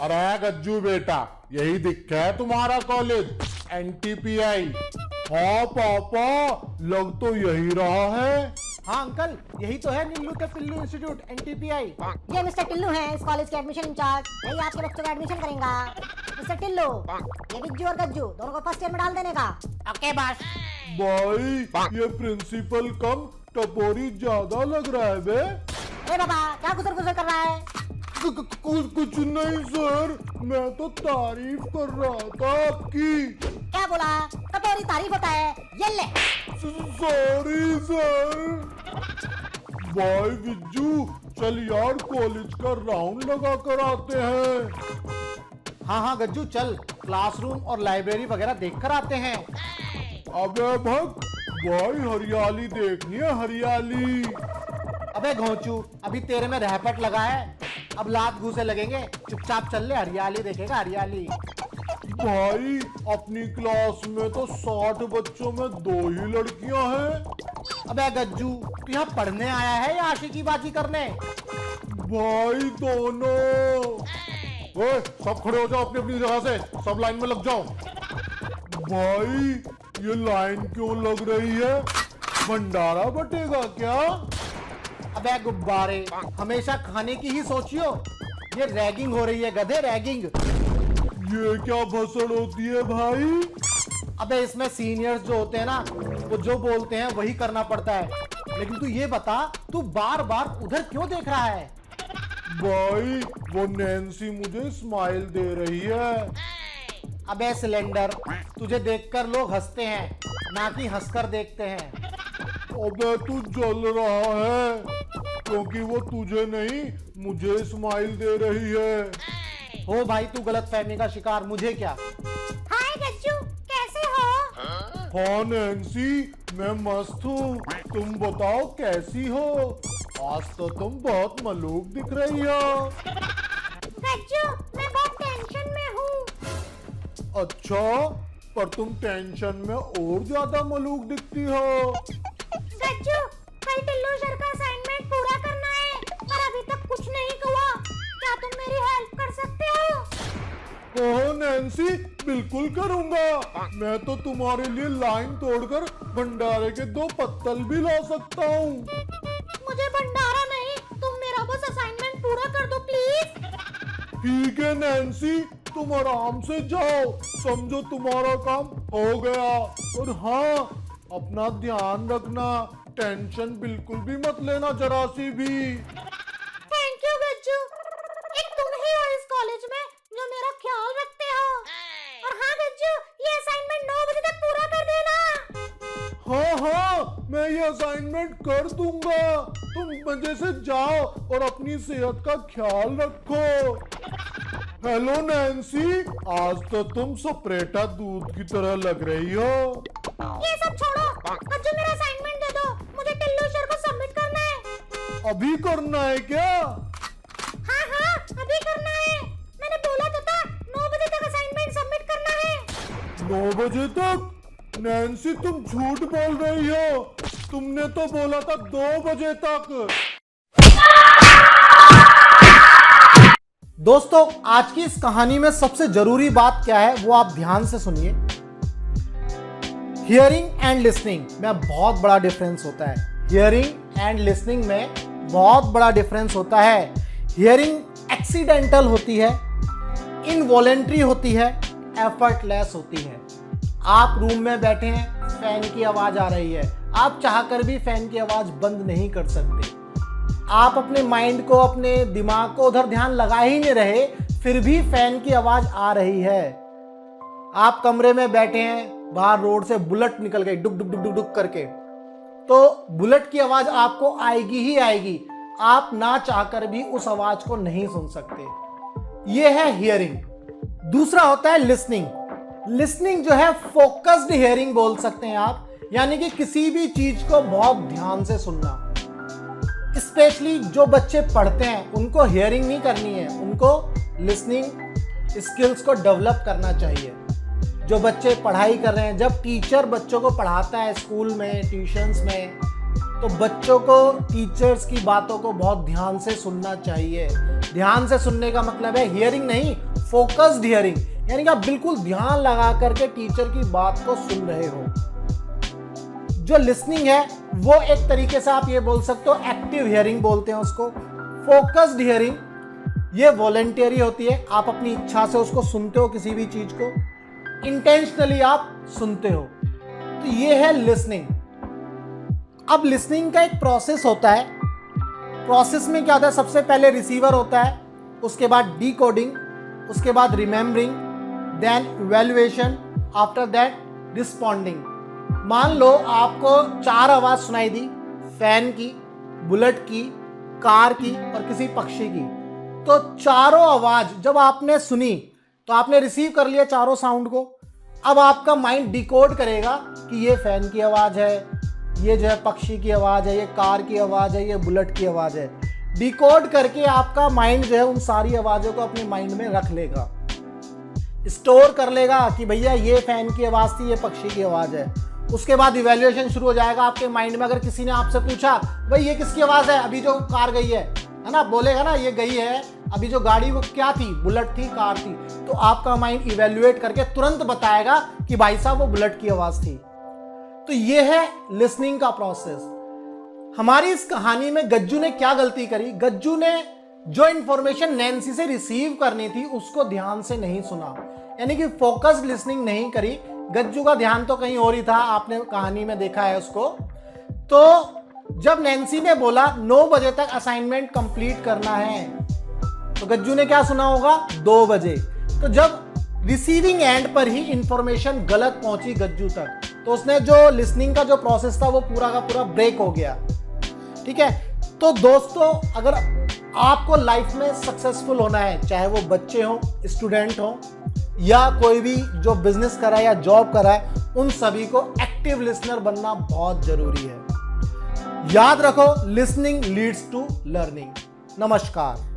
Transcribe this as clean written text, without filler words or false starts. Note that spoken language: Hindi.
अरे गज्जू बेटा, यही दिखा है तुम्हारा कॉलेज, NTPI। हाँ पापा, लग तो यही रहा है। हाँ अंकल, यही तो है नीलू के पिल्लू इंस्टीट्यूट NTPI। ये मिस्टर टिल्लू हैं, इस कॉलेज के एडमिशन इंचार्ज। यही आपके बच्चों का एडमिशन करेगा। मिस्टर टिल्लू, ये बिज्जू और गज्जू दोनों को फर्स्ट ईयर में डाल देने का। Okay boss. भाई ये प्रिंसिपल कम टपोरी ज्यादा लग रहा है बे। अरे बाबा, क्या गुजर गुजर कर रहा है? कुछ नहीं सर, मैं तो तारीफ कर रहा था आपकी। क्या बोला? कटोरी तारीफ होता है? ये ले। Sorry sir. बाय विज्जू, चल यार कॉलेज का राउंड लगा कर आते हैं। हाँ हाँ गज्जू, चल क्लासरूम और लाइब्रेरी वगैरह देख कर आते हैं। अबे भग, भाई हरियाली देखनी है, हरियाली। अबे घोंचू, अभी तेरे में रहपट लगा है, अब लात घूसे लगेंगे। चुपचाप चल ले, हरियाली देखेगा, हरियाली। भाई अपनी क्लास में तो 60 बच्चों में 2 ही लड़कियां हैं। अबे गज्जू, तू यहाँ पढ़ने आया है या आशिकीबाजी करने? भाई दोनों। ओए, सब खड़े हो जाओ अपनी अपनी जगह से, सब लाइन में लग जाओ। भाई ये लाइन क्यों लग रही है? भंडारा बटेगा क्या? अबे गुब्बारे, हमेशा खाने की ही सोचियो। ये रैगिंग हो रही है गधे, रैगिंग। ये क्या भसड़ होती है भाई? अबे इसमें सीनियर्स जो होते हैं ना, वो जो बोलते हैं वही करना पड़ता है। लेकिन तू ये बता, तू बार बार उधर क्यों देख रहा है? भाई वो नैन्सी मुझे स्माइल दे रही है। अबे सिलेंडर, तुझे देखकर लोग हंसते हैं, ना कि हंसकर देखते हैं। अबे तू जल रहा है क्योंकि वो तुझे नहीं मुझे स्माइल दे रही है। हो भाई, तू गलत फहमी का शिकार, मुझे क्या। हाय गज्जू, कैसे हो? हाँ नैन्सी, मैं मस्त हूँ, तुम बताओ कैसी हो? आज तो तुम बहुत मलूक दिख रही हो। गज्जू, मैं बहुत टेंशन में हूँ। अच्छा, पर तुम टेंशन में और ज्यादा मलूक दिखती हो। गज्जू, कल टिल्लू सर का असाइनमेंट पूरा करना है, पर अभी तक कुछ नहीं हुआ। क्या तुम मेरी हेल्प कर सकते हो? ओह नैन्सी, बिल्कुल करूंगा। मैं तो तुम्हारे लिए लाइन तोड़कर भंडारे के 2 पत्तल भी ला सकता हूँ। मुझे भंडारा नहीं, तुम मेरा बस असाइनमेंट पूरा कर दो प्लीज। ठीक है नैन्सी, तुम आराम से जाओ, समझो तुम्हारा काम हो गया। और हाँ, अपना ध्यान रखना, टेंशन बिल्कुल भी मत लेना जरा सी भी। थैंक यू गज्जू, एक तुम ही हो इस कॉलेज में जो मेरा ख्याल रखते हो। और हाँ गज्जू, ये असाइनमेंट 9 बजे तक पूरा कर देना। हाँ हाँ, मैं ये असाइनमेंट कर दूंगा। तुम मजे से जाओ और अपनी सेहत का ख्याल रखो। हेलो नैन्सी, आज तो तुम सपरेटा दूध की तरह लग रही हो। ये सब छोड़ो, गज्जू मेरा असाइनमेंट दे दो, मुझे टिल्लू सर को सबमिट करना है। अभी करना है क्या? हाँ हाँ, अभी करना है। मैंने बोला तो था 9 बजे तक असाइनमेंट सबमिट करना है। 9 बजे तक? नैन्सी तुम झूठ बोल रही हो, तुमने तो बोला था 2 बजे तक। दोस्तों, आज की इस कहानी में सबसे जरूरी बात क्या है वो आप ध्यान से सुनिए। हियरिंग एंड लिसनिंग में बहुत बड़ा डिफरेंस होता है। हियरिंग एंड लिसनिंग में बहुत बड़ा डिफरेंस होता है। हियरिंग एक्सीडेंटल होती है, इनवॉलेंट्री होती है, एफर्टलेस होती है। आप रूम में बैठे हैं, फैन की आवाज आ रही है, आप चाहकर भी फैन की आवाज बंद नहीं कर सकते। आप अपने माइंड को, अपने दिमाग को उधर ध्यान लगा ही नहीं रहे, फिर भी फैन की आवाज आ रही है। आप कमरे में बैठे हैं, बाहर रोड से बुलेट निकल गई डुक डुक डुक डुक डुक करके, तो बुलेट की आवाज आपको आएगी ही आएगी। आप ना चाहकर भी उस आवाज को नहीं सुन सकते। यह है हियरिंग। दूसरा होता है लिसनिंग। लिसनिंग जो है फोकस्ड हियरिंग बोल सकते हैं आप, यानी कि किसी भी चीज को बहुत ध्यान से सुनना। स्पेशली जो बच्चे पढ़ते हैं उनको हियरिंग नहीं करनी है, उनको लिसनिंग स्किल्स को डेवलप करना चाहिए। जो बच्चे पढ़ाई कर रहे हैं, जब टीचर बच्चों को पढ़ाता है स्कूल में, ट्यूशन्स में, तो बच्चों को टीचर्स की बातों को बहुत ध्यान से सुनना चाहिए। ध्यान से सुनने का मतलब है हियरिंग नहीं, फोकस्ड हियरिंग, यानी कि आप बिल्कुल ध्यान लगा करके टीचर की बात को सुन रहे हो। जो लिसनिंग है वो एक तरीके से आप ये बोल सकते हो एक्टिव हियरिंग बोलते हैं उसको। फोकस्ड हियरिंग ये वॉलंटियरी होती है, आप अपनी इच्छा से उसको सुनते हो, किसी भी चीज को इंटेंशनली आप सुनते हो। तो ये है लिसनिंग। अब लिसनिंग का एक प्रोसेस होता है। प्रोसेस में क्या होता है, सबसे पहले रिसीवर होता है, उसके बाद डिकोडिंग, उसके बाद remembering, then evaluation, after that responding. मान लो आपको 4 आवाज सुनाई दी, फैन की, बुलेट की, कार की और किसी पक्षी की। तो चारों आवाज जब आपने सुनी तो आपने रिसीव कर लिया चारों साउंड को। अब आपका माइंड डिकोड करेगा कि ये फैन की आवाज है, ये जो है पक्षी की आवाज है, ये कार की आवाज है, ये बुलेट की आवाज है। डिकोड करके आपका माइंड जो है उन सारी आवाजों को अपने माइंड में रख लेगा, स्टोर कर लेगा कि भैया ये फैन की आवाज थी, ये पक्षी की आवाज है। उसके बाद इवैल्यूएशन शुरू हो जाएगा आपके माइंड में। अगर किसी ने आपसे पूछा भाई ये किसकी आवाज है, अभी जो कार गई है ना, बोलेगा ना ये गई है, अभी जो गाड़ी वो क्या थी, बुलेट थी, कार थी। तो आपका माइंड इवैल्यूएट करके तुरंत बताएगा कि भाई साहब वो बुलेट की आवाज थी। तो ये है लिसनिंग का प्रोसेस। हमारी इस कहानी में गज्जू ने क्या गलती करी, गज्जू ने जो इंफॉर्मेशन नैन्सी से रिसीव करनी थी उसको ध्यान से नहीं सुना, यानी कि फोकस्ड लिसनिंग नहीं करी। गज्जू का ध्यान तो कहीं और ही था, आपने कहानी में देखा है उसको। तो जब नैन्सी ने बोला 9 बजे तक असाइनमेंट कंप्लीट करना है, तो गज्जू ने क्या सुना होगा, 2 बजे। तो जब रिसीविंग एंड पर ही इंफॉर्मेशन गलत पहुंची गज्जू तक, तो उसने जो लिसनिंग का जो प्रोसेस था वो पूरा का पूरा ब्रेक हो गया। ठीक है। तो दोस्तों, अगर आपको लाइफ में सक्सेसफुल होना है, चाहे वो बच्चे हो, स्टूडेंट हो, या कोई भी जो बिजनेस कर रहा है या जॉब कर रहा है, उन सभी को एक्टिव लिसनर बनना बहुत जरूरी है। याद रखो, लिसनिंग लीड्स टू लर्निंग। नमस्कार।